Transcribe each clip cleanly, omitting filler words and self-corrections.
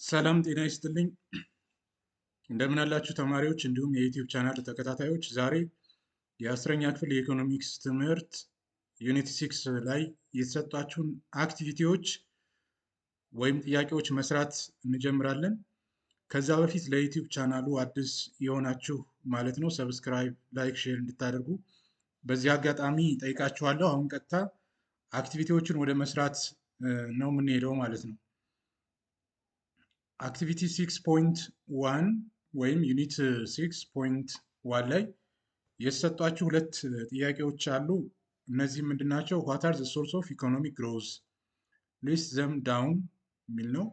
ሰላም ጤና ይስጥልኝ። እንደምን አላችሁ ተማሪዎች እንዲሁም የዩቲዩብ ቻናል ተከታታዮች። ዛሬ የአስረኛ ክፍል የኢኮኖሚክስ ትምህርት ዩኒት 6 ላይ የተሰጣችሁን አክቲቪቲዎች ወይም ጥያቄዎች መስራት እንጀምራለን። ከዛ በፊት ለዩቲዩብ ቻናሉ አዲስ የሆናችሁ ማለት ነው ሰብስክራይብ፣ ላይክ፣ ሼር እንድታደርጉ በዚህ አጋጣሚ ጠይቃችኋለሁ። አሁን ቀጥታ አክቲቪቲዎችን ወደ መስራት ነው የምንሄደው ማለት ነው። አክቲቪቲ 6.1 ወይም ዩኒት 6.1 ላይ የተሰጧችሁ ሁለት ጥያቄዎች አሉ። እነዚህ ምንድናቸው? ዋት አር ዘ ሶርስ ኦፍ ኢኮኖሚክ ግሮዝ ሊስት ዘም ዳውን የሚል ነው።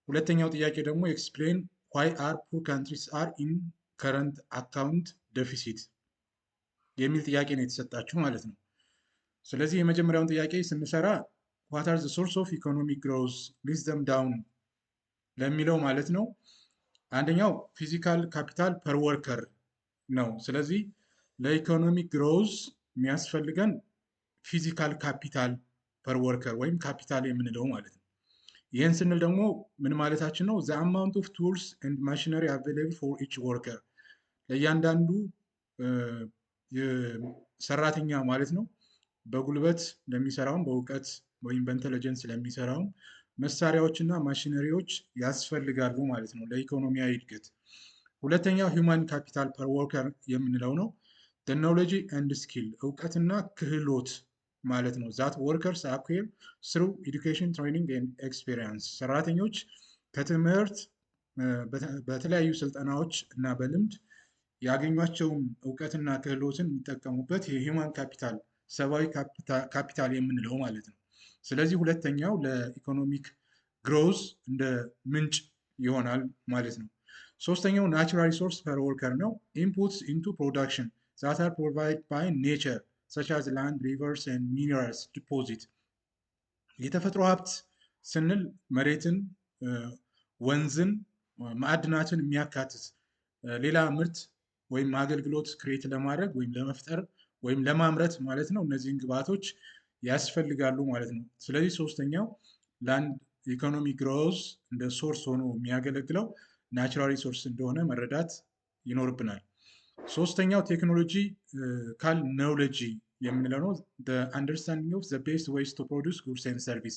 ሁለተኛው ጥያቄ ደግሞ ኤክስፕሌን ዋይ አር ፑር ካንትሪስ አር ኢን ከረንት አካውንት ደፊሲት የሚል ጥያቄ ነው የተሰጣችሁ ማለት ነው። ስለዚህ የመጀመሪያውን ጥያቄ ስንሰራ ዋት አር ዘ ሶርስ ኦፍ ኢኮኖሚክ ግሮዝ ሊስት ዘም ዳውን ለሚለው ማለት ነው። አንደኛው ፊዚካል ካፒታል ፐር ወርከር ነው። ስለዚህ ለኢኮኖሚክ ግሮዝ የሚያስፈልገን ፊዚካል ካፒታል ፐር ወርከር ወይም ካፒታል የምንለው ማለት ነው። ይህን ስንል ደግሞ ምን ማለታችን ነው? ዘ አማውንት ኦፍ ቱልስ ኤንድ ማሽነሪ አቬይላብል ፎር ኢች ወርከር፣ ለእያንዳንዱ ሰራተኛ ማለት ነው። በጉልበት ለሚሰራውም በእውቀት ወይም በኢንተለጀንስ ለሚሰራውም መሳሪያዎችና ማሽነሪዎች ያስፈልጋሉ ማለት ነው ለኢኮኖሚያዊ እድገት። ሁለተኛው ሂውማን ካፒታል ፐር ወርከር የምንለው ነው። ቴክኖሎጂ ኤንድ ስኪል፣ እውቀትና ክህሎት ማለት ነው። ዛት ወርከርስ አኩዌር ስሩ ኤዱኬሽን ትሬኒንግ ኤንድ ኤክስፔሪንስ፣ ሰራተኞች ከትምህርት በተለያዩ ስልጠናዎች እና በልምድ ያገኟቸውን እውቀትና ክህሎትን የሚጠቀሙበት የሂውማን ካፒታል ሰብአዊ ካፒታል የምንለው ማለት ነው። ስለዚህ ሁለተኛው ለኢኮኖሚክ ግሮዝ እንደ ምንጭ ይሆናል ማለት ነው። ሶስተኛው ናቹራል ሪሶርስ ፐር ወርከር ነው። ኢንፑትስ ኢንቱ ፕሮዳክሽን ዛት አር ፕሮቫይድድ ባይ ኔቸር ሰች አዝ ላንድ፣ ሪቨርስ ኤንድ ሚነራልስ ዲፖዚት። የተፈጥሮ ሀብት ስንል መሬትን፣ ወንዝን፣ ማዕድናትን የሚያካትት ሌላ ምርት ወይም አገልግሎት ክሬት ለማድረግ ወይም ለመፍጠር ወይም ለማምረት ማለት ነው። እነዚህን ግብዓቶች ያስፈልጋሉ ማለት ነው። ስለዚህ ሶስተኛው ለአንድ ኢኮኖሚ ግሮዝ እንደ ሶርስ ሆኖ የሚያገለግለው ናቹራል ሪሶርስ እንደሆነ መረዳት ይኖርብናል። ሶስተኛው ቴክኖሎጂ ካል ኖውሌጅ የምንለው ነው። አንደርስታንዲንግ ኦፍ ዘ ቤስት ዌይስ ቱ ፕሮዲውስ ጉድስ ኤንድ ሰርቪስ፣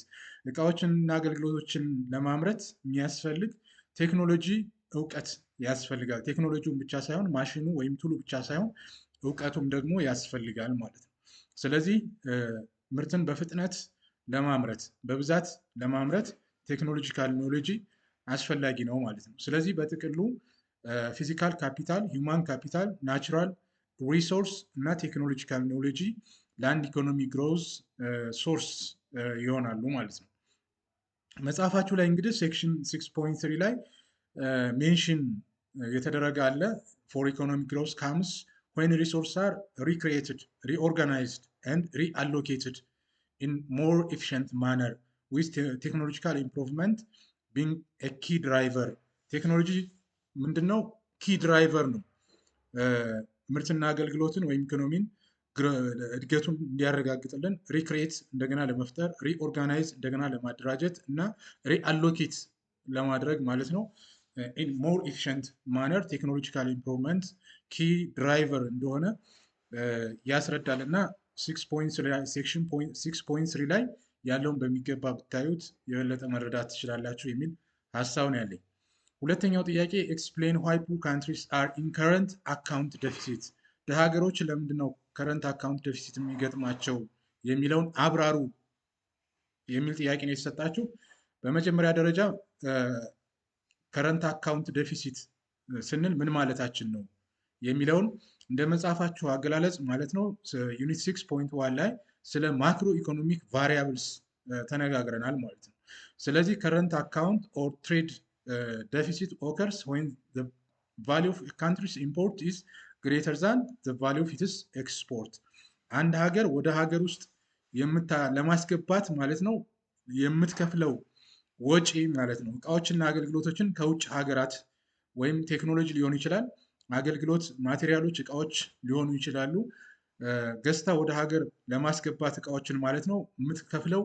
እቃዎችን እና አገልግሎቶችን ለማምረት የሚያስፈልግ ቴክኖሎጂ እውቀት ያስፈልጋል። ቴክኖሎጂውን ብቻ ሳይሆን ማሽኑ ወይም ቱሉ ብቻ ሳይሆን እውቀቱም ደግሞ ያስፈልጋል ማለት ነው። ስለዚህ ምርትን በፍጥነት ለማምረት በብዛት ለማምረት ቴክኖሎጂካል ኖሌጂ አስፈላጊ ነው ማለት ነው። ስለዚህ በጥቅሉ ፊዚካል ካፒታል፣ ሂውማን ካፒታል፣ ናቹራል ሪሶርስ እና ቴክኖሎጂካል ኖሌጂ ለአንድ ኢኮኖሚ ግሮዝ ሶርስ ይሆናሉ ማለት ነው። መጽሐፋችሁ ላይ እንግዲህ ሴክሽን 6.3 ላይ ሜንሽን የተደረገ አለ። ፎር ኢኮኖሚክ ግሮዝ ካምስ when resources are recreated, reorganized and reallocated in more efficient manner with technological improvement being a key driver. ቴክኖሎጂ ምንድነው? ኪ ድራይቨር ነው። ምርትና አገልግሎትን ወይም ኢኮኖሚን እድገቱን እንዲያረጋግጥልን ሪክሬት እንደገና ለመፍጠር፣ ሪኦርጋናይዝ እንደገና ለማደራጀት እና ሪአሎኬት ለማድረግ ማለት ነው። ኢን ሞር ኤፊሽንት ማነር ቴክኖሎጂካል ኢምፕሩቭመንት ኪ ድራይቨር እንደሆነ ያስረዳል እና ሴክሽን 6.3 ላይ ያለውን በሚገባ ብታዩት የበለጠ መረዳት ትችላላችሁ የሚል ሀሳብ ነው ያለኝ። ሁለተኛው ጥያቄ ኤክስፕሌን ዋይ ፑር ካንትሪስ አር ኢን ከረንት አካውንት ደፊሲት፣ ለሀገሮች ለምንድን ነው ከረንት አካውንት ደፊሲት የሚገጥማቸው የሚለውን አብራሩ የሚል ጥያቄ ነው የተሰጣችሁ። በመጀመሪያ ደረጃ ከረንት አካውንት ደፊሲት ስንል ምን ማለታችን ነው የሚለውን እንደ መጽሐፋችሁ አገላለጽ ማለት ነው ዩኒት 6.1 ላይ ስለ ማክሮ ኢኮኖሚክ ቫሪያብልስ ተነጋግረናል ማለት ነው። ስለዚህ ከረንት አካውንት ኦር ትሬድ deficit occurs when the value of a country's import is greater than the value of its export. አንድ ሀገር ወደ ሀገር ውስጥ ለማስገባት ማለት ነው የምትከፍለው ወጪ ማለት ነው እቃዎችና አገልግሎቶችን ከውጭ ሀገራት ወይም ቴክኖሎጂ ሊሆን ይችላል፣ አገልግሎት ማቴሪያሎች፣ እቃዎች ሊሆኑ ይችላሉ። ገዝታ ወደ ሀገር ለማስገባት እቃዎችን ማለት ነው የምትከፍለው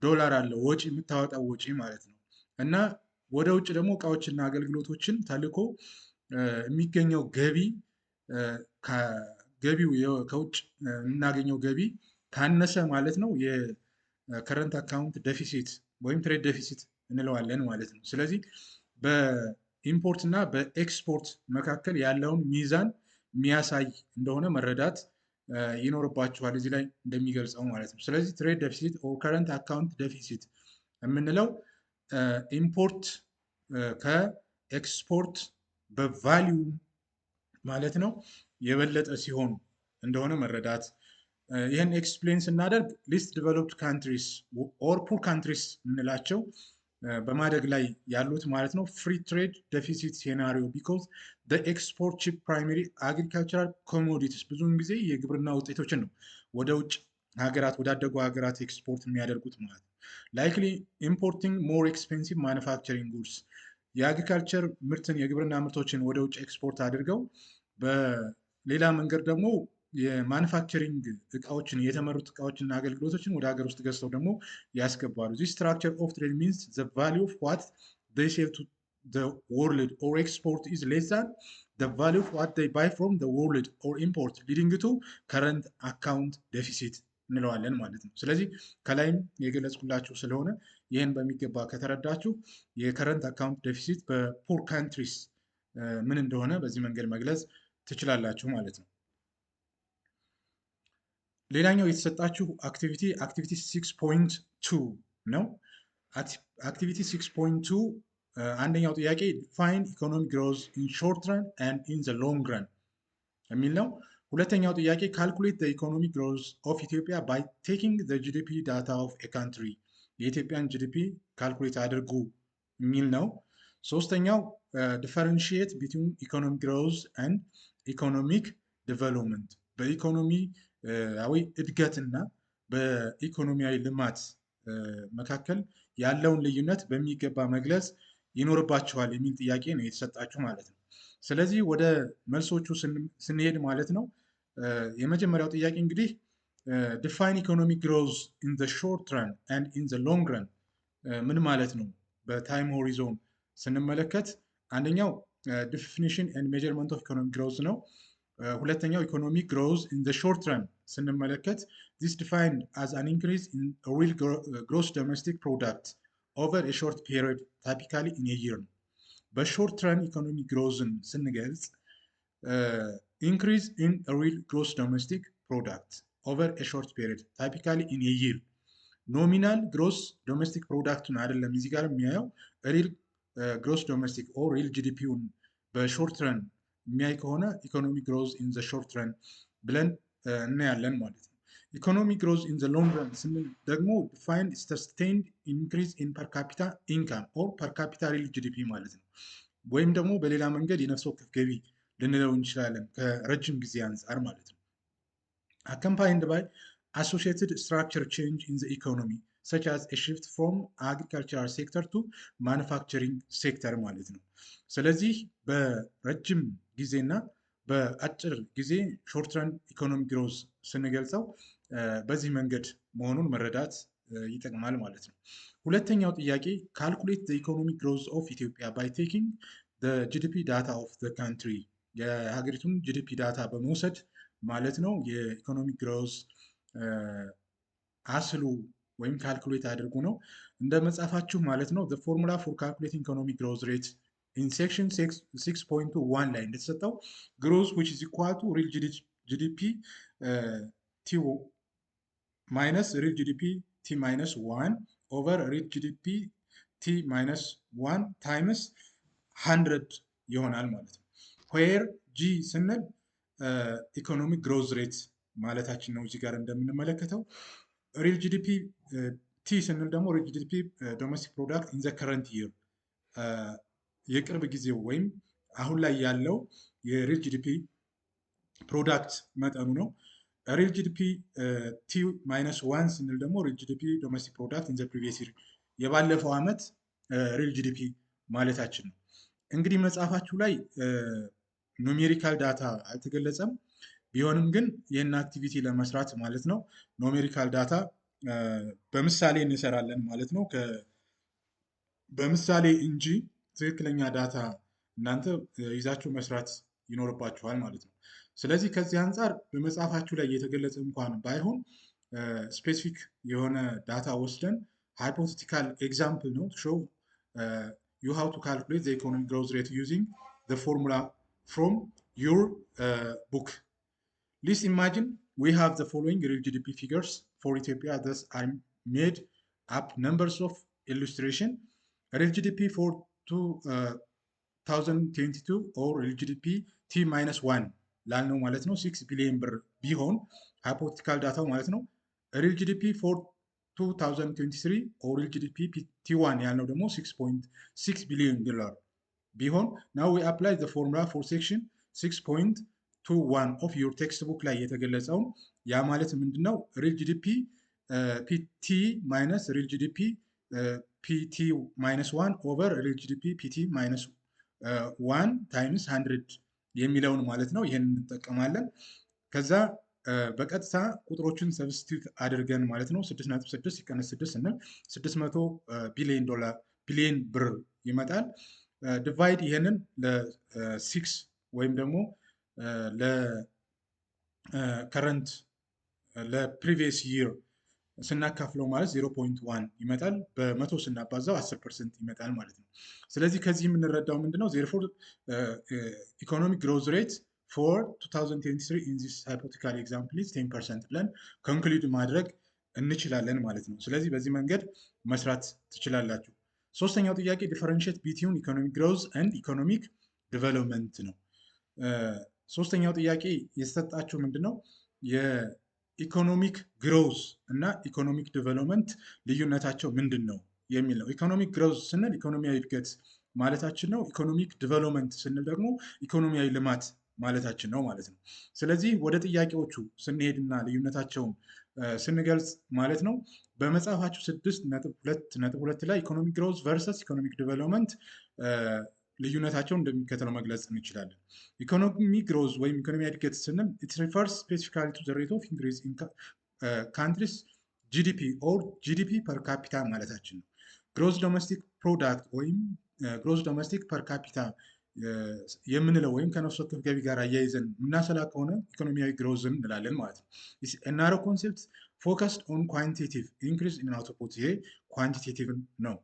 ዶላር አለ፣ ወጪ የምታወጣው ወጪ ማለት ነው። እና ወደ ውጭ ደግሞ እቃዎችና አገልግሎቶችን ተልኮ የሚገኘው ገቢ ከገቢው ከውጭ የምናገኘው ገቢ ካነሰ ማለት ነው የከረንት አካውንት ዴፊሲት ወይም ትሬድ ዴፊሲት እንለዋለን ማለት ነው። ስለዚህ በኢምፖርት እና በኤክስፖርት መካከል ያለውን ሚዛን የሚያሳይ እንደሆነ መረዳት ይኖርባችኋል እዚህ ላይ እንደሚገልጸው ማለት ነው። ስለዚህ ትሬድ ዴፊሲት ኦር ከረንት አካውንት ዴፊሲት የምንለው ኢምፖርት ከኤክስፖርት በቫሊዩ ማለት ነው የበለጠ ሲሆን እንደሆነ መረዳት። ይህን ኤክስፕሌን ስናደርግ ሊስት ዲቨሎፕድ ካንትሪስ ኦር ፑር ካንትሪስ የምንላቸው በማደግ ላይ ያሉት ማለት ነው ፍሪ ትሬድ ዴፊሲት ሴናሪዮ ቢኮዝ ኤክስፖርት ቺፕ ፕራይመሪ አግሪካልቸራል ኮሞዲቲስ ብዙውን ጊዜ የግብርና ውጤቶችን ነው ወደ ውጭ ሀገራት ወዳደጉ ሀገራት ኤክስፖርት የሚያደርጉት ማለት ነው። ላይክሊ ኢምፖርቲንግ ሞር ኤክስፔንሲቭ ማኑፋክቸሪንግ ጉድስ የአግሪካልቸር ምርትን የግብርና ምርቶችን ወደ ውጭ ኤክስፖርት አድርገው በሌላ መንገድ ደግሞ የማኑፋክቸሪንግ እቃዎችን የተመሩት እቃዎችና አገልግሎቶችን ወደ ሀገር ውስጥ ገዝተው ደግሞ ያስገባሉ። ዚስ ስትራክቸር ኦፍ ትሬድ ሚንስ ዘ ቫሊዩ ኦፍ ዋት ዜይ ሴል ቱ ዘ ወርልድ ኦር ኤክስፖርት ኢዝ ሌስ ዛን ዘ ቫሊዩ ኦፍ ዋት ዜይ ባይ ፍሮም ዘ ወርልድ ኦር ኢምፖርት ሊዲንግ ቱ ከረንት አካውንት ዴፊሲት እንለዋለን ማለት ነው። ስለዚህ ከላይም የገለጽኩላችሁ ስለሆነ ይህን በሚገባ ከተረዳችሁ የከረንት አካውንት ዴፊሲት በፑር ካንትሪስ ምን እንደሆነ በዚህ መንገድ መግለጽ ትችላላችሁ ማለት ነው። ሌላኛው የተሰጣችሁ አክቲቪቲ 6.2 ነው። አክቲቪቲ 6.2 አንደኛው ጥያቄ ዲፋይን ኢኮኖሚክ ግሮዝ ኢን ሾርት ረን ኤንድ ኢን ዘ ሎንግ ረን የሚል ነው። ሁለተኛው ጥያቄ ካልኩሌት ዘ ኢኮኖሚክ ግሮዝ ኦፍ ኢትዮጵያ ባይ ቴኪንግ ዘ ጂዲፒ ዳታ ኦፍ ኤ ካንትሪ የኢትዮጵያን ጂዲፒ ካልኩሌት አድርጉ የሚል ነው። ሶስተኛው ዲፈረንሺየት ቢትዊን ኢኮኖሚክ ግሮዝ ኤንድ ኢኮኖሚክ ዲቨሎፕመንት በኢኮኖሚያዊ እድገትና በኢኮኖሚያዊ ልማት መካከል ያለውን ልዩነት በሚገባ መግለጽ ይኖርባችኋል የሚል ጥያቄ ነው የተሰጣችሁ ማለት ነው። ስለዚህ ወደ መልሶቹ ስንሄድ ማለት ነው የመጀመሪያው ጥያቄ እንግዲህ ዲፋይን ኢኮኖሚክ ግሮዝ ኢን ዘ ሾርት ረን ኤንድ ኢን ዘ ሎንግ ረን ምን ማለት ነው? በታይም ሆሪዞን ስንመለከት አንደኛው ዲፊኒሽን ኤንድ ሜጀርመንት ኦፍ ኢኮኖሚክ ግሮዝ ነው። ሁለተኛው ኢኮኖሚክ ግሮዝ ኢን ዘ ሾርት ረን ስንመለከት ዚስ ዲፋይንድ አዝ አን ኢንክሪዝ ኢን ሪል ግሮስ ዶሜስቲክ ፕሮዳክት ኦቨር ኤ ሾርት ፒሪድ ታይፒካሊ ኢን ኤ ይር ነው። በሾርት ረን ኢኮኖሚክ ግሮዝን ስንገልጽ ኢንክሪዝ ኢን ሪል ግሮስ ዶሜስቲክ ፕሮዳክት ኦቨር ኤ ሾርት ፒሪድ ታይፒካሊ ኢን ኤ ይር ኖሚናል ግሮስ ዶሜስቲክ ፕሮዳክቱን አይደለም እዚህ ጋር የሚያየው ሪል ግሮስ ዶሜስቲክ ኦር ሪል ጂዲፒውን በሾርት ረን የሚያይ ከሆነ ኢኮኖሚክ ግሮዝ ኢን ዘ ሾርት ረን ብለን እናያለን ማለት ነው። ኢኮኖሚክ ግሮዝ ኢን ዘ ሎንግ ረን ስንል ደግሞ ዲፋይንድ ሰስቴይንድ ኢንክሪዝ ኢን ፐር ካፒታ ኢንካም ኦር ፐር ካፒታ ሪል ጂዲፒ ማለት ነው። ወይም ደግሞ በሌላ መንገድ የነፍስ ወከፍ ገቢ ልንለው እንችላለን ከረጅም ጊዜ አንጻር ማለት ነው። አካምፓኒድ ባይ associated structure change in the economy such as a shift from agricultural sector to manufacturing sector ማለት ነው። ስለዚህ በረጅም ጊዜና በአጭር ጊዜ ሾርት ረን ኢኮኖሚ ግሮዝ ስንገልጸው በዚህ መንገድ መሆኑን መረዳት ይጠቅማል ማለት ነው። ሁለተኛው ጥያቄ ካልኩሌት ዘ ኢኮኖሚክ ግሮዝ ኦፍ ኢትዮጵያ ባይ ቴኪንግ ዘ ጂዲፒ ዳታ ኦፍ ዘ ካንትሪ የሀገሪቱን ጂዲፒ ዳታ በመውሰድ ማለት ነው የኢኮኖሚክ ግሮዝ አስሉ ወይም ካልኩሌት አድርጉ ነው። እንደ መጻፋችሁ ማለት ነው ፎርሙላ ፎር ካልኩሌቲንግ ኢኮኖሚክ ግሮዝ ሬት ኢን ሴክሽን 6.1 ላይ እንደተሰጠው ግሮዝ which is equal to real GDP T minus real GDP T minus 1 over real GDP T minus 1 times 100 ይሆናል ማለት ነው። where G ስንል ኢኮኖሚክ ግሮዝ ሬት ማለታችን ነው። እዚህ ጋር እንደምንመለከተው ሪል ጂዲፒ ቲ ስንል ደግሞ ሪል ጂዲፒ ዶሜስቲክ ፕሮዳክት ኢን ዘ ከረንት ይር የቅርብ ጊዜው ወይም አሁን ላይ ያለው የሪል ጂዲፒ ፕሮዳክት መጠኑ ነው። ሪል ጂዲፒ ቲ ማይነስ ዋን ስንል ደግሞ ሪል ጂዲፒ ዶሜስቲክ ፕሮዳክት ኢን ዘ ፕሪቪየስ ይር የባለፈው ዓመት ሪል ጂዲፒ ማለታችን ነው። እንግዲህ መጽሐፋችሁ ላይ ኑሜሪካል ዳታ አልተገለጸም። ቢሆንም ግን ይህን አክቲቪቲ ለመስራት ማለት ነው ኑሜሪካል ዳታ በምሳሌ እንሰራለን ማለት ነው። በምሳሌ እንጂ ትክክለኛ ዳታ እናንተ ይዛችሁ መስራት ይኖርባችኋል ማለት ነው። ስለዚህ ከዚህ አንጻር በመጽሐፋችሁ ላይ የተገለጸ እንኳን ባይሆን ስፔሲፊክ የሆነ ዳታ ወስደን ሃይፖቴቲካል ኤግዛምፕል ነው ሾው ዩ ሃው ቱ ካልኩሌት ዘ ኢኮኖሚክ ግሮዝ ሬት ዩዚንግ ዘ ፎርሙላ ፍሮም ዩር ቡክ Let's imagine we have the following real GDP figures for Ethiopia. Thus are made up numbers of illustration. Real GDP for 2022 or real GDP T minus 1 ላልነው ማለት ነው 6 ቢሊዮን ብር ቢሆን ሃይፖቴቲካል ዳታው ማለት ነው። ሪል ጂዲፒ ፎር 2023 or real GDP T1 ያልነው ደግሞ 6.6 ቢሊዮን ዶላር ቢሆን now we apply the formula for section 6.21 of your textbook ላይ የተገለጸውን ያ ማለት ምንድነው? ሪል ጂዲፒ ፒቲ ማይነስ ሪል ጂዲፒ ፒቲ ማይነስ 1 ኦቨር ሪል ጂዲፒ ፒቲ ማይነስ 1 ታይምስ 100 የሚለውን ማለት ነው። ይህን እንጠቀማለን። ከዛ በቀጥታ ቁጥሮችን ሰብስቲቱት አድርገን ማለት ነው 6.6 ሲቀነስ 6 ስንል 600 ቢሊዮን ብር ይመጣል። ዲቫይድ ይሄንን ለ6 ወይም ደግሞ ለከረንት ለፕሪቪየስ ይር ስናካፍለው ማለት 0.1 ይመጣል። በመቶ ስናባዛው 10% ይመጣል ማለት ነው። ስለዚህ ከዚህ የምንረዳው ምንድነው? therefore economic growth rate for 2023 in this hypothetical example is 10% ብለን ኮንክሉድ ማድረግ እንችላለን ማለት ነው። ስለዚህ በዚህ መንገድ መስራት ትችላላችሁ። ሶስተኛው ጥያቄ ዲፈረንሺየት ቢትዊን ኢኮኖሚክ ግሮዝ ኤንድ ኢኮኖሚክ ዲቨሎፕመንት ነው። ሶስተኛው ጥያቄ የተሰጣችሁ ምንድነው? የኢኮኖሚክ ግሮዝ እና ኢኮኖሚክ ዲቨሎፕመንት ልዩነታቸው ምንድን ነው የሚል ነው። ኢኮኖሚክ ግሮዝ ስንል ኢኮኖሚያዊ እድገት ማለታችን ነው። ኢኮኖሚክ ዲቨሎፕመንት ስንል ደግሞ ኢኮኖሚያዊ ልማት ማለታችን ነው ማለት ነው። ስለዚህ ወደ ጥያቄዎቹ ስንሄድና ልዩነታቸውን ስንገልጽ ማለት ነው በመጽሐፋችሁ 6.2 ላይ ኢኮኖሚክ ግሮዝ ቨርሰስ ኢኮኖሚክ ዲቨሎፕመንት ልዩነታቸውን እንደሚከተለው መግለጽ እንችላለን። ኢኮኖሚክ ግሮዝ ወይም ኢኮኖሚያዊ እድገት ስንል it refers specifically to the rate of increase in countries GDP or GDP per capita ማለታችን ነው። ግሮዝ ዶሜስቲክ ፕሮዳክት ወይም ግሮዝ ዶሜስቲክ ፐር ካፒታ የምንለው ወይም ከነፍስ ወከፍ ገቢ ጋር አያይዘን የምናሰላ ከሆነ ኢኮኖሚያዊ ግሮዝን እንላለን ማለት ነው። ናሮ ኮንሴፕት ፎከስድ ኦን ኳንቲቴቲቭ ኢንክሪዝ ኢን አውትፑት፣ ይሄ ኳንቲቴቲቭ ነው።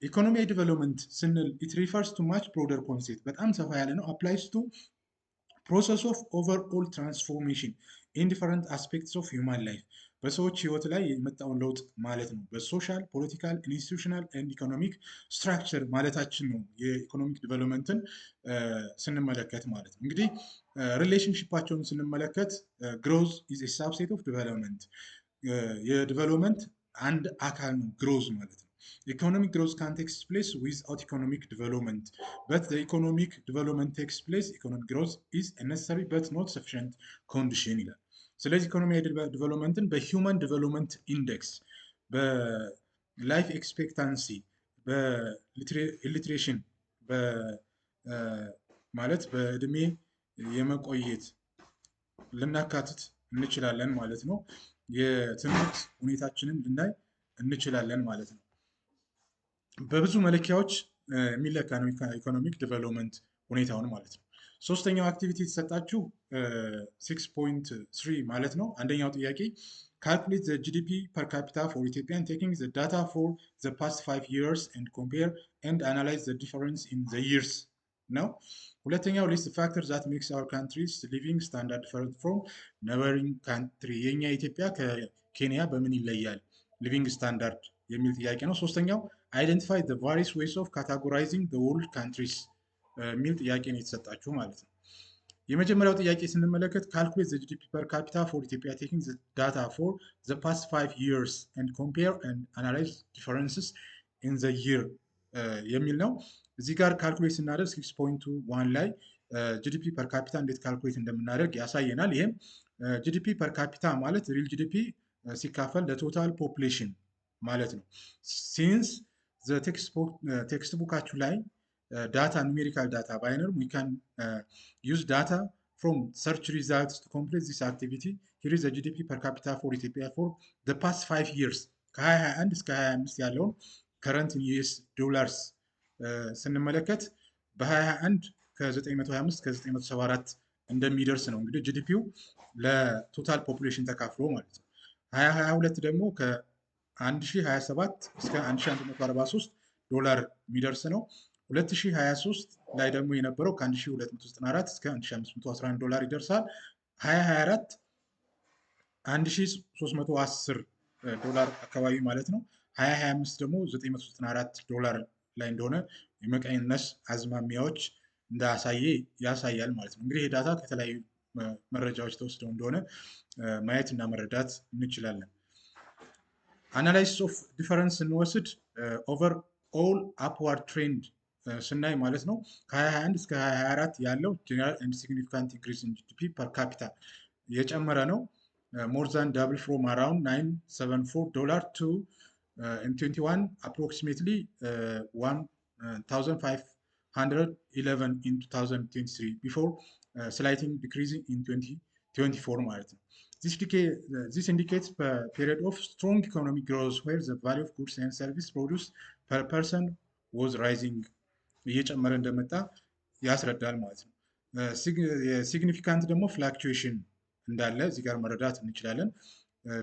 ኢኮኖሚያዊ ዲቨሎፕመንት ስንል ኢት ሪፈርስ ቱ ማች ብሮደር ኮንሴፕት፣ በጣም ሰፋ ያለ ነው። አፕላይስ ቱ ፕሮሰስ ኦፍ ኦቨርኦል ትራንስፎርሜሽን ኢን ዲፈረንት አስፔክትስ ኦፍ ሂውማን ላይፍ፣ በሰዎች ህይወት ላይ የመጣውን ለውጥ ማለት ነው። በሶሻል ፖለቲካል ኢንስቲቱሽናል ኤንድ ኢኮኖሚክ ስትራክቸር ማለታችን ነው። የኢኮኖሚክ ዲቨሎፕመንትን ስንመለከት ማለት ነው። እንግዲህ ሪሌሽንሽፓቸውን ስንመለከት ግሮዝ ኢዝ ኤ ሳብሴት ኦፍ ዲቨሎፕመንት፣ የዲቨሎፕመንት አንድ አካል ነው ግሮዝ ማለት ነው። ኢኮኖሚክ ግሮዝ ካን ቴክስ ፕሌስ ዊዝአውት ኢኮኖሚክ ዲቨሎፕመንት በት ዘ ኢኮኖሚክ ዲቨሎፕመንት ቴክስ ፕሌስ ኢኮኖሚክ ግሮዝ ኢዝ ኔሰሰሪ በት ኖት ሰፊሽንት ኮንዲሽን ይላል። ስለዚህ ኢኮኖሚያዊ ዲቨሎፕመንትን በሂውማን ዲቨሎፕመንት ኢንዴክስ፣ በላይፍ ኤክስፔክታንሲ፣ በኢሊትሬሽን ማለት በእድሜ የመቆየት ልናካትት እንችላለን ማለት ነው። የትምህርት ሁኔታችንን ልናይ እንችላለን ማለት ነው። በብዙ መለኪያዎች የሚለካ ነው ኢኮኖሚክ ዲቨሎፕመንት ሁኔታውን ማለት ነው። ሶስተኛው አክቲቪቲ የተሰጣችሁ 6.3 ማለት ነው። አንደኛው ጥያቄ ካልኩሌት ዘ ጂዲፒ ፐር ካፒታ ፎር ኢትዮጵያን ቴኪንግ ዘ ዳታ ፎር ዘ ፓስት 5 years ኤንድ ኮምፔር ኤንድ አናላይዝ ዘ ዲፈረንስ ኢን ዘ ይርስ ነው። ሁለተኛው ሊስት ፋክተር ዛት ሜክስ አወር ካንትሪስ ሊቪንግ ስታንዳርድ ዲፈረንት ፍሮም ኔበሪንግ ካንትሪ፣ የኛ ኢትዮጵያ ከኬንያ በምን ይለያል ሊቪንግ ስታንዳርድ የሚል ጥያቄ ነው። ሶስተኛው አይደንቲፋይ ዘ ቫሪየስ ዌይስ ኦፍ ካታጎራይዚንግ ዘ ወርልድ ካንትሪስ የሚል ጥያቄ ነው የተሰጣችሁ ማለት ነው። የመጀመሪያው ጥያቄ ስንመለከት ካልኩሌት ዘ ጂዲፒ ፐር ካፒታ ፎር ኢትዮጵያ ቴኪንግ ዘ ዳታ ፎር ዘ ፓስት 5 years ኤንድ ኮምፔር ኤንድ አናላይዝ ዲፈረንስስ ኢን ዘ ይር የሚል ነው። እዚህ ጋር ካልኩሌት ስናደርግ 6.1 ላይ ጂዲፒ ፐር ካፒታ እንዴት ካልኩሌት እንደምናደርግ ያሳየናል። ይህም ጂዲፒ ፐር ካፒታ ማለት ሪል ጂዲፒ ሲካፈል ለቶታል ፖፕሌሽን ማለት ነው። ሲንስ ቴክስት ቡካችሁ ላይ ዳታ ኑሜሪካል ዳታ ባይኖርም we can use data from search results to complete this activity. Here is the GDP per capita for Ethiopia for the past 5 years ከ2021 እስከ 2025 ያለውን ከረንት ዩኤስ ዶላርስ ስንመለከት በ2021 ከ925 ከ974 እንደሚደርስ ነው እንግዲህ ጂዲፒው ለቶታል ፖፑሌሽን ተካፍሎ ማለት ነው። 2022 ደግሞ ከ1027 እስከ 1143 ዶላር የሚደርስ ነው። 2023 ላይ ደግሞ የነበረው ከ1294 እስከ 1511 ዶላር ይደርሳል። 2024 1310 ዶላር አካባቢ ማለት ነው። 2025 ደግሞ 994 ዶላር ላይ እንደሆነ የመቀነስ አዝማሚያዎች እንዳሳየ ያሳያል ማለት ነው። እንግዲህ ይህ ዳታ ከተለያዩ መረጃዎች ተወስደው እንደሆነ ማየት እና መረዳት እንችላለን። አናላይሲስ ኦፍ ዲፈረንስ ስንወስድ ኦቨር ኦል አፕዋርድ ትሬንድ ስናይ ማለት ነው ከ2021 እስከ 2024 ያለው ጀነራል ኤንድ ሲግኒፊካንት ኢንክሪዝ ኢን ጂዲፒ ፐር ካፒታ የጨመረ ነው። ሞር ዛን ዳብል ፍሮም አራውንድ 974 ዶላር ቱ in 21 approximately 1511 in 2023 before slightly decreasing in 2024 ማለት ነው። This indicates a period of strong economic growth where the value of goods and services produced per person was rising እየጨመረ እንደመጣ ያስረዳል ማለት ነው። ሲግኒፊካንት ደግሞ ፍላክቹዌሽን እንዳለ እዚህ ጋር መረዳት እንችላለን።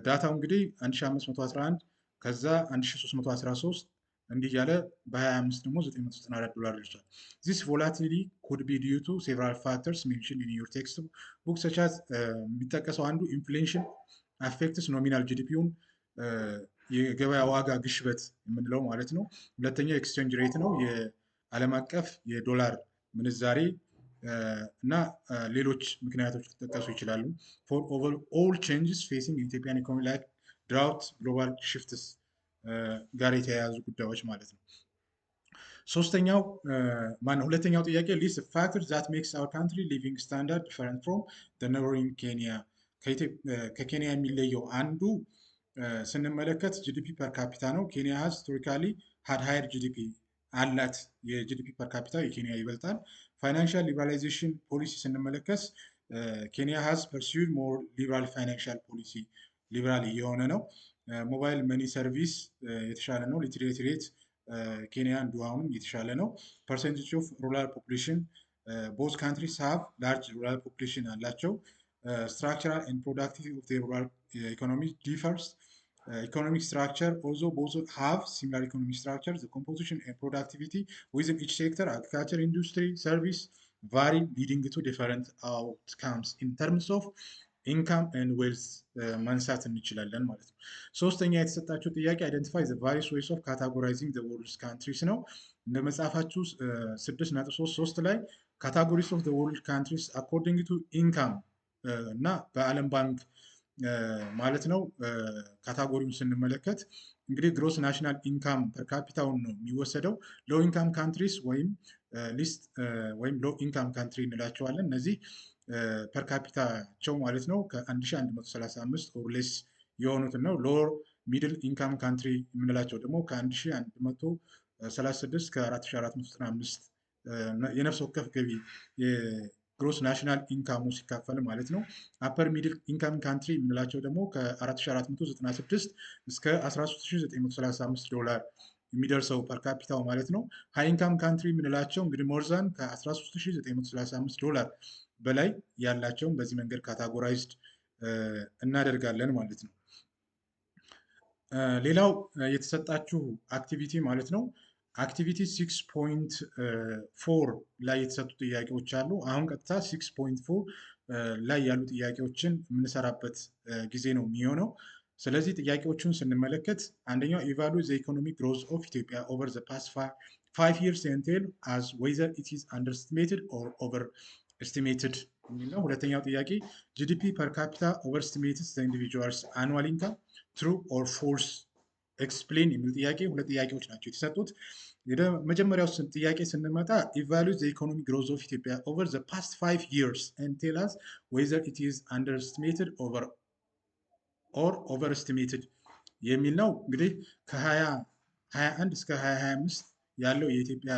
ዳታው እንግዲህ 1511 ከዛ 1313 እንዲህ እያለ በ25 ደግሞ 994 ዶላር ደርሷል። This volatility could be due to several factors mentioned in your textbook such as የሚጠቀሰው አንዱ ኢንፍሌሽን አፌክትስ ኖሚናል ጂዲፒውን የገበያ ዋጋ ግሽበት የምንለው ማለት ነው። ሁለተኛው ኤክስቼንጅ ሬት ነው፣ የዓለም አቀፍ የዶላር ምንዛሬ እና ሌሎች ምክንያቶች ሊጠቀሱ ይችላሉ። for all changes facing ኢትዮጵያን ኢኮኖሚ like drought, global shifts ጋር የተያያዙ ጉዳዮች ማለት ነው። ሁለተኛው ጥያቄ ሊስት factors that makes our country living standard different from the neighboring Kenya ከኬንያ የሚለየው አንዱ ስንመለከት ጂዲፒ ፐር ካፒታ ነው። ኬንያ has historically had higher GDP አላት። የጂዲፒ ፐር ካፒታ የኬንያ ይበልጣል። ፋይናንሻል ሊበራላይዜሽን ፖሊሲ ስንመለከት ኬንያ has pursued more liberal financial policy ሊበራል እየሆነ ነው። ሞባይል መኒ ሰርቪስ የተሻለ ነው። ሊትሬሲ ሬት ኬንያ እንዲሁ አሁንም የተሻለ ነው። ፐርሰንቴጅ ኦፍ ሩራል ፖፑሌሽን ቦዝ ካንትሪስ ሃቭ ላርጅ ሩራል ፖፑሌሽን አላቸው። ስትራክቸራል ኤንድ ፕሮዳክቲቪቲ ኦፍ ሩራል ኢኮኖሚ ዲፈርስ economic structure also both have similar economic structure. The composition and productivity within each sector, agriculture, industry, service, vary, leading to different outcomes in terms of income and wealth ማንሳት እንችላለን ማለት ነው። ሶስተኛ የተሰጣቸው ጥያቄ identify the various ways of categorizing the world's countries ነው። እንደ መጽሐፋችሁ 6.33 ላይ categories of the world countries according to income እና በዓለም ባንክ ማለት ነው ካታጎሪውን ስንመለከት እንግዲህ ግሮስ ናሽናል ኢንካም ፐር ካፒታውን ነው የሚወሰደው። ሎ ኢንካም ካንትሪስ ወይም ሊስት ወይም ሎ ኢንካም ካንትሪ እንላቸዋለን። እነዚህ ፐር ካፒታቸው ማለት ነው ከ1135 ኦር ሌስ የሆኑትን ነው። ሎወር ሚድል ኢንካም ካንትሪ የምንላቸው ደግሞ ከ1136 ከ4495 የነፍስ ወከፍ ገቢ ግሮስ ናሽናል ኢንካሙ ሲካፈል ማለት ነው። አፐር ሚድል ኢንካም ካንትሪ የምንላቸው ደግሞ ከ4496 እስከ 13935 ዶላር የሚደርሰው ፐር ካፒታው ማለት ነው። ሃይ ኢንካም ካንትሪ የምንላቸው እንግዲህ ሞርዛን ከ13935 ዶላር በላይ ያላቸውን በዚህ መንገድ ካታጎራይዝድ እናደርጋለን ማለት ነው። ሌላው የተሰጣችሁ አክቲቪቲ ማለት ነው አክቲቪቲ 6.4 ላይ የተሰጡ ጥያቄዎች አሉ። አሁን ቀጥታ 6.4 ላይ ያሉ ጥያቄዎችን የምንሰራበት ጊዜ ነው የሚሆነው። ስለዚህ ጥያቄዎቹን ስንመለከት አንደኛው ኢቫሉዌት ዘ ኢኮኖሚክ ግሮዝ ኦፍ ኢትዮጵያ ኦቨር ዘ ፓስት 5 years and tell as whether it is underestimated or overestimated የሚል ነው። ሁለተኛው ጥያቄ ጂዲፒ ፐር ካፒታ overestimates the individual's annual income true or false ኤክስፕሌን የሚል ጥያቄ ሁለት ጥያቄዎች ናቸው የተሰጡት። መጀመሪያው ጥያቄ ስንመጣ ኢቫሉዌት ዘ ኢኮኖሚ ግሮዝ ኦፍ ኢትዮጵያ ኦቨር ዘ ፓስት 5 years and tell us whether it is underestimated or overestimated የሚል ነው። እንግዲህ ከ2021 እስከ 2025 ያለው የኢትዮጵያ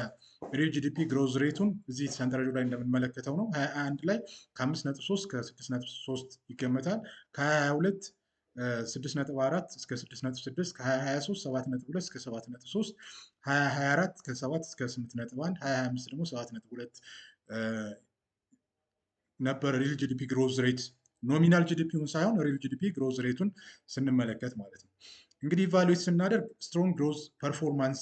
ሪል ጂዲፒ ግሮዝ ሬቱን እዚህ ሰንጠረዡ ላይ እንደምንመለከተው ነው። 21 ላይ ከ5.3 እስከ 6.3 ይገመታል። ከ22 6.4 እስከ 6.6 ከ2023 7.2 እስከ 7.3 2024 ከ7 እስከ 8.1 2025 ደግሞ 7.2 ነበር ሪል ጂዲፒ ግሮዝ ሬት ኖሚናል ጂዲፒውን ሳይሆን ሪል ጂዲፒ ግሮዝ ሬቱን ስንመለከት ማለት ነው። እንግዲህ ኢቫሉዌት ስናደርግ ስትሮንግ ግሮዝ ፐርፎርማንስ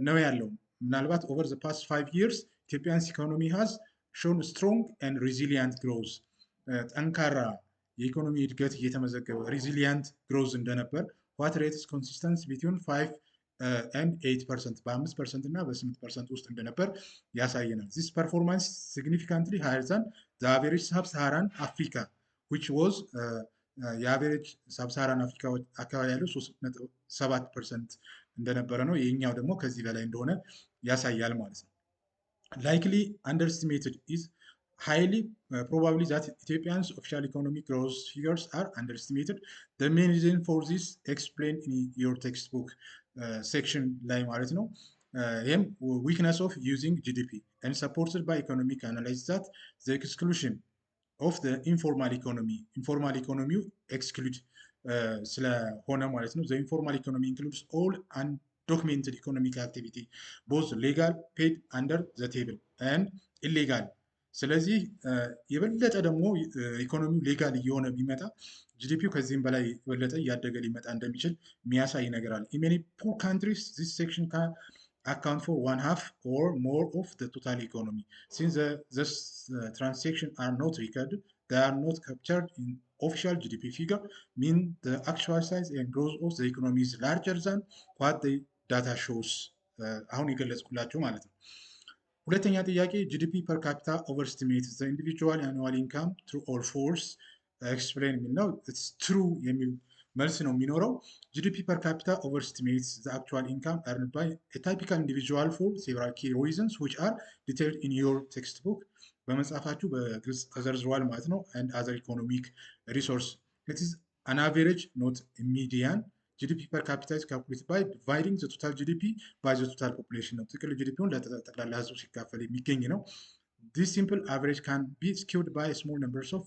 ነው ያለው። ምናልባት ኦቨር ዘ ፓስት 5 ይርስ ኢትዮጵያንስ ኢኮኖሚ ሃዝ ሾን ስትሮንግ ኤንድ ሪዚሊያንት ግሮዝ ጠንካራ የኢኮኖሚ እድገት እየተመዘገበ ሪዚሊያንት ግሮዝ እንደነበር ዋት ሬትስ ኮንሲስተንስ ቢትዊን 5 and 8% በ5% እና በ8% ውስጥ እንደነበር ያሳየናል። ዚስ ፐርፎርማንስ ሲግኒፊካንትሊ ሃየር ዛን ዘ አቨሬጅ ሳብሳሃራን አፍሪካ ዊች ዋዝ የአቨሬጅ ሳብሳሃራን አፍሪካ አካባቢ ያለው 3.7% እንደነበረ ነው። የኛው ደግሞ ከዚህ በላይ እንደሆነ ያሳያል ማለት ነው። ላይክሊ አንደርስቲሜትድ ኢዝ highly probably that Ethiopia's official economic growth figures are underestimated. The main reason for this explained in your textbook section ላይ ማለት ነው። ይህም weakness of using GDP and supported by economic analysis that the exclusion of the informal economy exclude ስለሆነ ማለት ነው። The informal economy includes all undocumented economic activity, both legal paid under the table and illegal ስለዚህ የበለጠ ደግሞ ኢኮኖሚው ሌጋል እየሆነ ቢመጣ ጂዲፒው ከዚህም በላይ የበለጠ እያደገ ሊመጣ እንደሚችል የሚያሳይ ነገር አለ። In many poor countries, this section can account for 1/2 or more of the total economy. Since the transactions are not recorded, they are not captured in official GDP figure, mean the actual size and growth of the economy is larger than what the data shows. አሁን የገለጽኩላችሁ ማለት ነው። ሁለተኛ ጥያቄ ጂዲፒ ፐር ካፒታ ኦቨርስቲሜት ዘ ኢንዲቪጁዋል አኑዋል ኢንካም ትሩ ኦር ፎልስ ኤክስፕሌን የሚል ነው። ኢትስ ትሩ የሚል መልስ ነው የሚኖረው። ጂዲፒ ፐር ካፒታ ኦቨርስቲሜት ዘ አክቹዋል ኢንካም ኤርንድ ባይ ኤ ታይፒካል ኢንዲቪጁዋል ፎር ሴቨራል ኪ ሪዝንስ ዊች አር ዲቴይልድ ኢን ዮር ቴክስት ቡክ በመጽሐፋችሁ በግልጽ ተዘርዝሯል ማለት ነው። ኤንድ አዘር ኢኮኖሚክ ሪሶርስ ኢት ኢዝ አን አቨሬጅ ኖት ሚዲያን GDP per capita is calculated by dividing the total GDP by the total population ነው። ጥቅል ጂዲፒውን ለጠቅላላ ህዝቡ ሲካፈል የሚገኝ ነው። This simple average can be skewed by small numbers of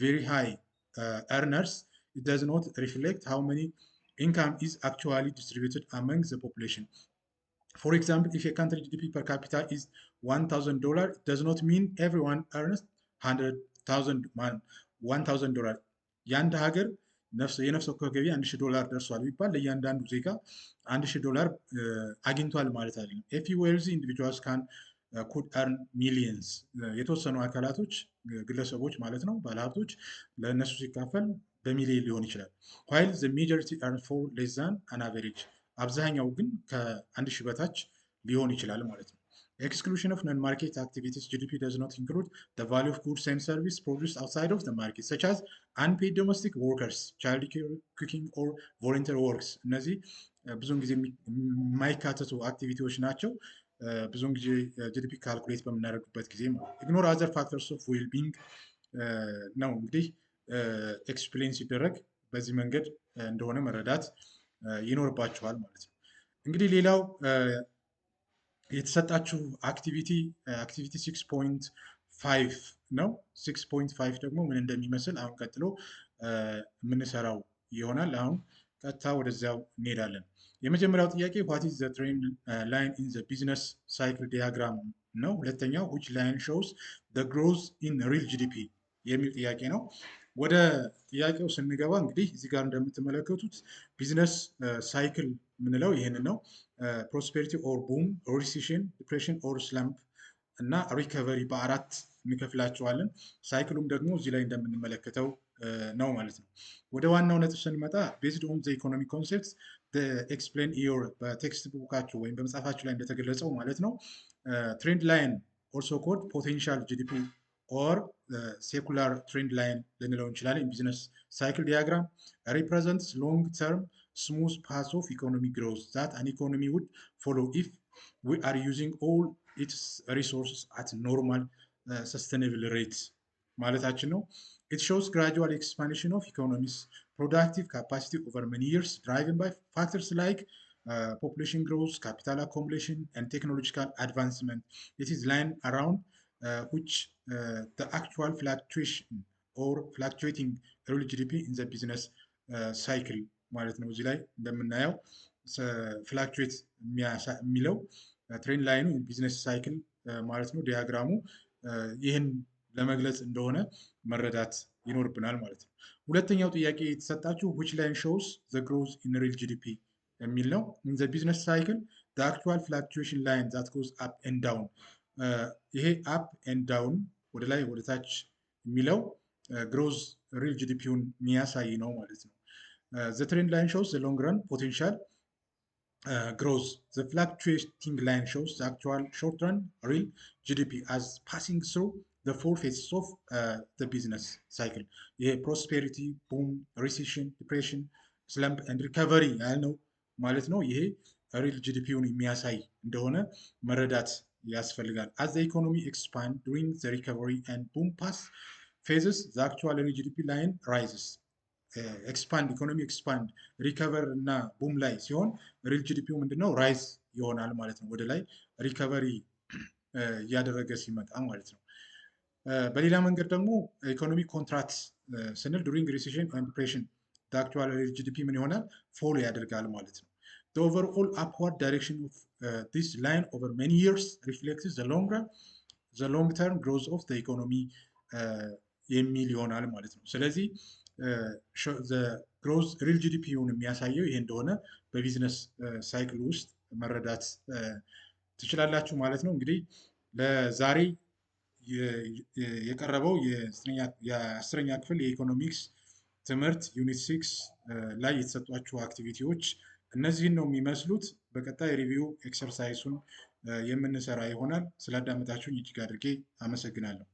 very high earners. It does not reflect how many income is actually distributed among the population. For example, if a country GDP per capita is $1,000, it does not mean everyone earns $1,000. የአንድ ሀገር የነፍስ ወከፍ ገቢ $1,000 ደርሷል ቢባል ለእያንዳንዱ ዜጋ $1,000 አግኝቷል ማለት አይደለም። A few wealthy individuals could earn millions. የተወሰኑ አካላቶች ግለሰቦች ማለት ነው ባለሀብቶች ለእነሱ ሲካፈል በሚሊዮን ሊሆን ይችላል። while the majority earn for less than an average. አብዛኛው ግን ከ1,000 በታች ሊሆን ይችላል ማለት ነው። Exclusion of non-market activities, GDP does not include the value of goods and services produced outside of the market, such as unpaid domestic workers, child care, cooking or volunteer works. እነዚህ ብዙውን ጊዜ የማይካተቱ አክቲቪቲዎች ናቸው። ብዙውን ጊዜ ጂዲፒ ካልኩሌት በምናደርግበት ጊዜ ኢግኖር አዘር ፋክተርስ ኦፍ ዌል ቢንግ ነው እንግዲህ ኤክስፕሌን ሲደረግ በዚህ መንገድ እንደሆነ መረዳት ይኖርባቸዋል ማለት ነው። እንግዲህ ሌላው የተሰጣችሁ አክቲቪቲ 6.5 ነው። 6.5 ደግሞ ምን እንደሚመስል አሁን ቀጥሎ የምንሰራው ይሆናል። አሁን ቀጥታ ወደዚያው እንሄዳለን። የመጀመሪያው ጥያቄ what is the trend line in the business cycle diagram ነው። ሁለተኛው which line shows the growth in real GDP የሚል ጥያቄ ነው። ወደ ጥያቄው ስንገባ እንግዲህ እዚህ ጋር እንደምትመለከቱት ቢዝነስ ሳይክል የምንለው ይህንን ነው። ፕሮስፔሪቲ ኦር ቡም፣ ሪሴሽን፣ ዲፕሬሽን ኦር ስላምፕ እና ሪከቨሪ በአራት እንከፍላቸዋለን። ሳይክሉም ደግሞ እዚህ ላይ እንደምንመለከተው ነው ማለት ነው። ወደ ዋናው ነጥብ ስንመጣ ቤዝድ ኦን ዘ ኢኮኖሚክ ኮንሴፕትስ ኤክስፕሌን ዮር በቴክስት ቡካችሁ ወይም በመጽሐፋችሁ ላይ እንደተገለጸው ማለት ነው። ትሬንድ ላይን ኦልሶ ኮድ ፖቴንሻል ጂዲፒ ኦር ሴኩላር ትሬንድ ላይን ልንለው እንችላለን። ቢዝነስ ሳይክል ዲያግራም ሪፕሬዘንትስ ሎንግ ተርም ስሙዝ ፓስ ኦፍ ኢኮኖሚክ ግሮዝ ዛት አን ኢኮኖሚ ውድ ፎሎ ኢፍ ዊ አር ዩዚንግ ኦል ኢትስ ሪሶርስስ አት ኖርማል ሰስተይነብል ሬት ማለታችን ነው። ኢት ሾውስ ግራጁዋል ኤክስፓንሽን ኦፍ ኢኮኖሚስ ፕሮዳክቲቭ ካፓሲቲ ኦቨር መኒ ይርስ ድራይቭን ባይ ፋክተርስ ላይክ population growth, capital accumulation, and technological advancement. It is line around which the actual fluctuation or fluctuating real GDP in the business ሳይክል ማለት ነው። እዚህ ላይ እንደምናየው ፍላክቹዌት የሚለው ትሬንድ ላይኑ ቢዝነስ ሳይክል ማለት ነው። ዲያግራሙ ይህን ለመግለጽ እንደሆነ መረዳት ይኖርብናል ማለት ነው። ሁለተኛው ጥያቄ የተሰጣችሁ which line shows the growth in real GDP የሚል ነው። in the business cycle the actual fluctuation line that goes up and down ይሄ up and down ወደ ላይ ወደ ታች የሚለው ግሮዝ ሪል ጂዲፒውን የሚያሳይ ነው ማለት ነው። the trend line shows the long run potential growth. The fluctuating line shows the actual short-run real GDP as passing through the four phases of the business cycle. ይሄ ፕሮስፔሪቲ፣ ቡም፣ ሪሴሽን፣ ዲፕሬሽን፣ ስለምፕ ኤንድ ሪካቨሪ ያልነው ማለት ነው። ይሄ ሪል ጂዲፒውን የሚያሳይ እንደሆነ መረዳት ያስፈልጋል። as the economy expand during the recovery and boom pass phases the actual real GDP line rises. ኤክስፓንድ ኢኮኖሚ ኤክስፓንድ ሪከቨር እና ቡም ላይ ሲሆን ሪል ጂዲፒው ምንድነው ራይዝ ይሆናል ማለት ነው። ወደ ላይ ሪከቨሪ እያደረገ ሲመጣ ማለት ነው። በሌላ መንገድ ደግሞ ኢኮኖሚ ኮንትራክት ስንል ዱሪንግ ሪሴሽን ኤንድ ዲፕሬሽን አክቹዋል ሪል ጂዲፒ ምን ይሆናል ፎሎ ያደርጋል ማለት ነው። the overall upward direction of this line over many years reflects the long term growth of the economy የሚል ይሆናል ማለት ነው። ስለዚህ ግሮዝ ሪል ጂዲፒውን የሚያሳየው ይሄ እንደሆነ በቢዝነስ ሳይክል ውስጥ መረዳት ትችላላችሁ ማለት ነው። እንግዲህ ለዛሬ የቀረበው የ10ኛ ክፍል የኢኮኖሚክስ ትምህርት ዩኒት 6 ላይ የተሰጧችሁ አክቲቪቲዎች እነዚህን ነው የሚመስሉት። በቀጣይ ሪቪው ኤክሰርሳይሱን የምንሰራ ይሆናል። ስላዳመጣችሁኝ እጅግ አድርጌ አመሰግናለሁ።